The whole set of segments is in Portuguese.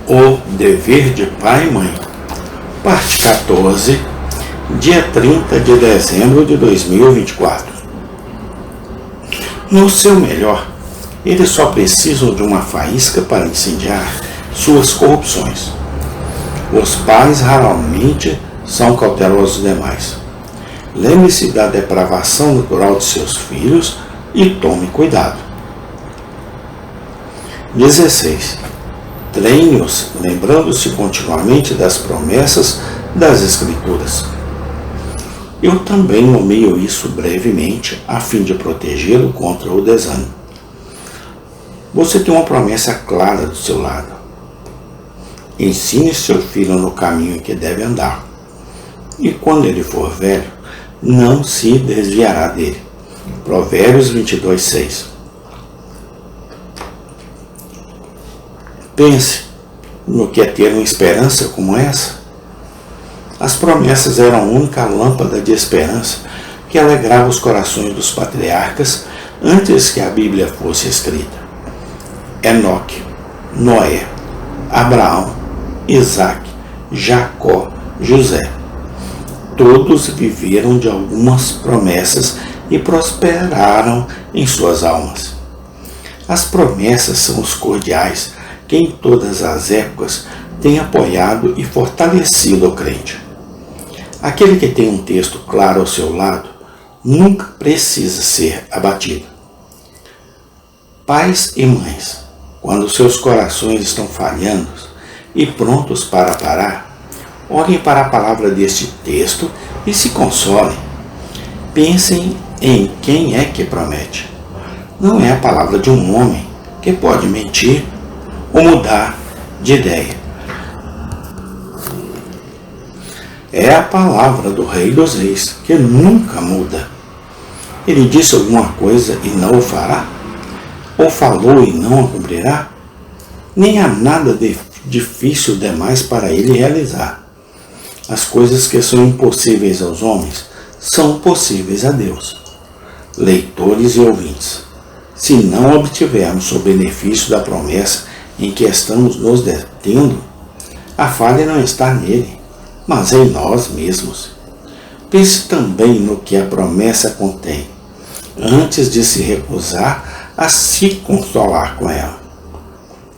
O dever de pai e mãe. Parte 14, dia 30 de dezembro de 2024. No seu melhor, eles só precisam de uma faísca para incendiar suas corrupções. Os pais raramente são cautelosos demais. Lembre-se da depravação natural de seus filhos e tome cuidado. 16. Treine-os, lembrando-se continuamente das promessas das Escrituras. Eu também nomeio isso brevemente, a fim de protegê-lo contra o desânimo. Você tem uma promessa clara do seu lado. Ensine seu filho no caminho em que deve andar. E quando ele for velho, não se desviará dele. Provérbios 22:6. Pense no que é ter uma esperança como essa. As promessas eram a única lâmpada de esperança que alegrava os corações dos patriarcas antes que a Bíblia fosse escrita. Enoque, Noé, Abraão, Isaque, Jacó, José. Todos viveram de algumas promessas e prosperaram em suas almas. As promessas são os cordiais que em todas as épocas têm apoiado e fortalecido o crente. Aquele que tem um texto claro ao seu lado nunca precisa ser abatido. Pais e mães, quando seus corações estão falhando e prontos para parar, olhem para a palavra deste texto e se consolem. Pensem em quem é que promete. Não é a palavra de um homem que pode mentir ou mudar de ideia. É a palavra do Rei dos Reis, que nunca muda. Ele disse alguma coisa e não o fará? Ou falou e não a cumprirá? Nem há nada difícil demais para ele realizar. As coisas que são impossíveis aos homens são possíveis a Deus. Leitores e ouvintes, se não obtivermos o benefício da promessa em que estamos nos detendo, a falha não está nele, mas em nós mesmos. Pense também no que a promessa contém, antes de se recusar a se consolar com ela.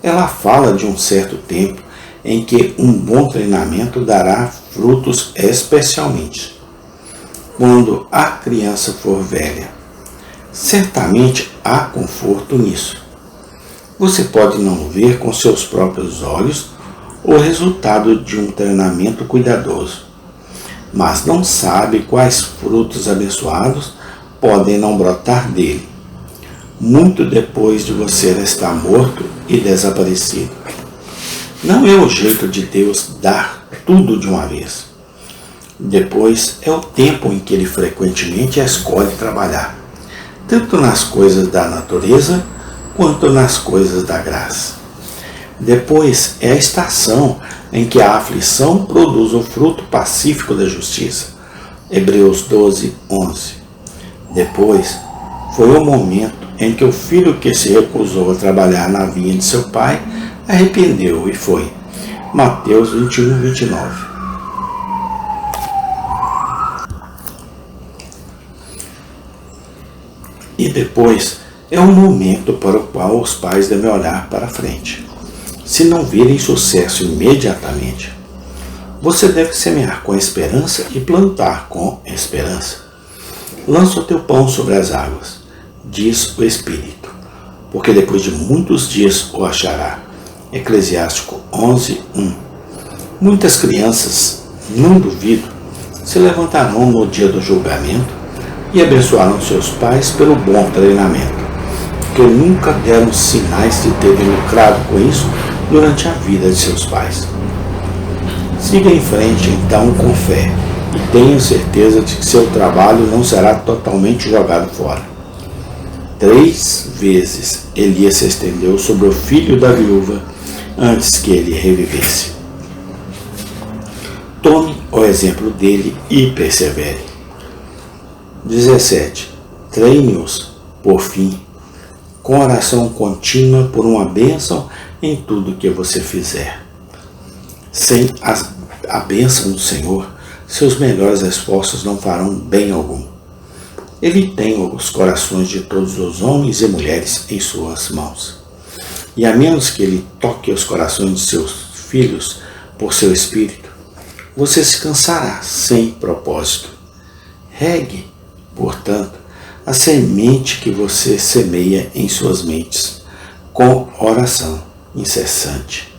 Ela fala de um certo tempo em que um bom treinamento dará frutos, especialmente quando a criança for velha. Certamente há conforto nisso. Você pode não ver com seus próprios olhos o resultado de um treinamento cuidadoso, mas não sabe quais frutos abençoados podem não brotar dele, muito depois de você estar morto e desaparecido. Não é o jeito de Deus dar tudo de uma vez. Depois é o tempo em que ele frequentemente escolhe trabalhar, tanto nas coisas da natureza quanto nas coisas da graça. Depois é a estação em que a aflição produz o fruto pacífico da justiça. Hebreus 12:11. Depois foi o momento em que o filho que se recusou a trabalhar na vinha de seu pai arrependeu e foi. Mateus 21:29. E depois é um momento para o qual os pais devem olhar para frente. Se não virem sucesso imediatamente, você deve semear com esperança e plantar com esperança. Lança o teu pão sobre as águas, diz o Espírito, porque depois de muitos dias o achará. Eclesiástico 11:1. Muitas crianças, não duvido, se levantarão no dia do julgamento e abençoarão seus pais pelo bom treinamento, que nunca deram sinais de terem lucrado com isso durante a vida de seus pais. Siga em frente então com fé e tenha certeza de que seu trabalho não será totalmente jogado fora. 3 vezes Elias se estendeu sobre o filho da viúva antes que ele revivesse. Tome o exemplo dele e persevere. 17. Treine-os, por fim, com oração contínua por uma bênção em tudo que você fizer. Sem a bênção do Senhor, seus melhores esforços não farão bem algum. Ele tem os corações de todos os homens e mulheres em suas mãos. E a menos que ele toque os corações de seus filhos por seu espírito, você se cansará sem propósito. Regue, portanto, a semente que você semeia em suas mentes, com oração incessante.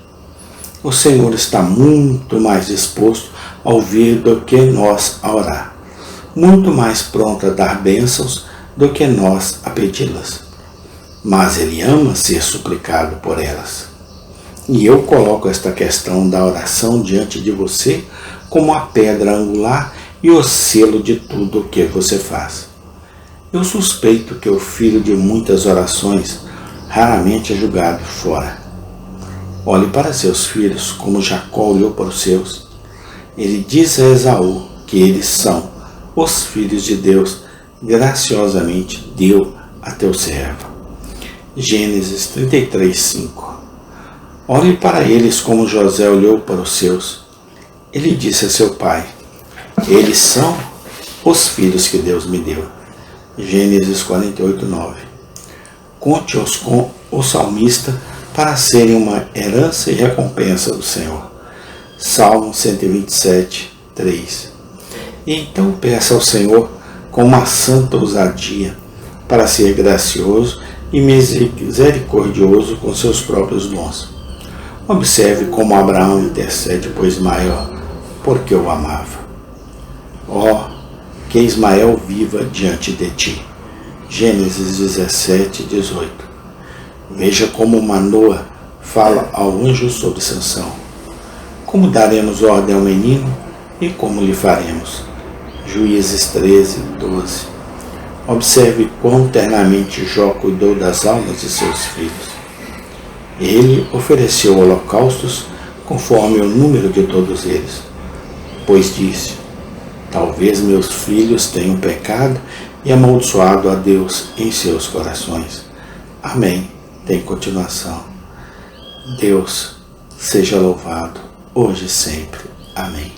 O Senhor está muito mais disposto a ouvir do que nós a orar, muito mais pronto a dar bênçãos do que nós a pedi-las. Mas Ele ama ser suplicado por elas. E eu coloco esta questão da oração diante de você como a pedra angular e o selo de tudo o que você faz. Eu suspeito que o filho de muitas orações raramente é julgado fora. Olhe para seus filhos como Jacó olhou para os seus. Ele diz a Esaú que eles são os filhos de Deus, graciosamente deu a teu servo. Gênesis 33:5. Olhe para eles como José olhou para os seus. Ele disse a seu pai: eles são os filhos que Deus me deu. Gênesis 48:9. Conte-os com o salmista para serem uma herança e recompensa do Senhor. Salmo 127:3. E então peça ao Senhor com uma santa ousadia para ser gracioso e misericordioso com seus próprios dons. Observe como Abraão intercede por Ismael, porque o amava. Que Ismael viva diante de ti. Gênesis 17:18. Veja como Manoa fala ao anjo sobre Sansão. Como daremos ordem ao menino e como lhe faremos? Juízes 13:12. Observe quão ternamente Jó cuidou das almas de seus filhos. Ele ofereceu holocaustos conforme o número de todos eles, pois disse: talvez meus filhos tenham pecado e amaldiçoado a Deus em seus corações. Amém. Tem continuação. Deus seja louvado, hoje e sempre. Amém.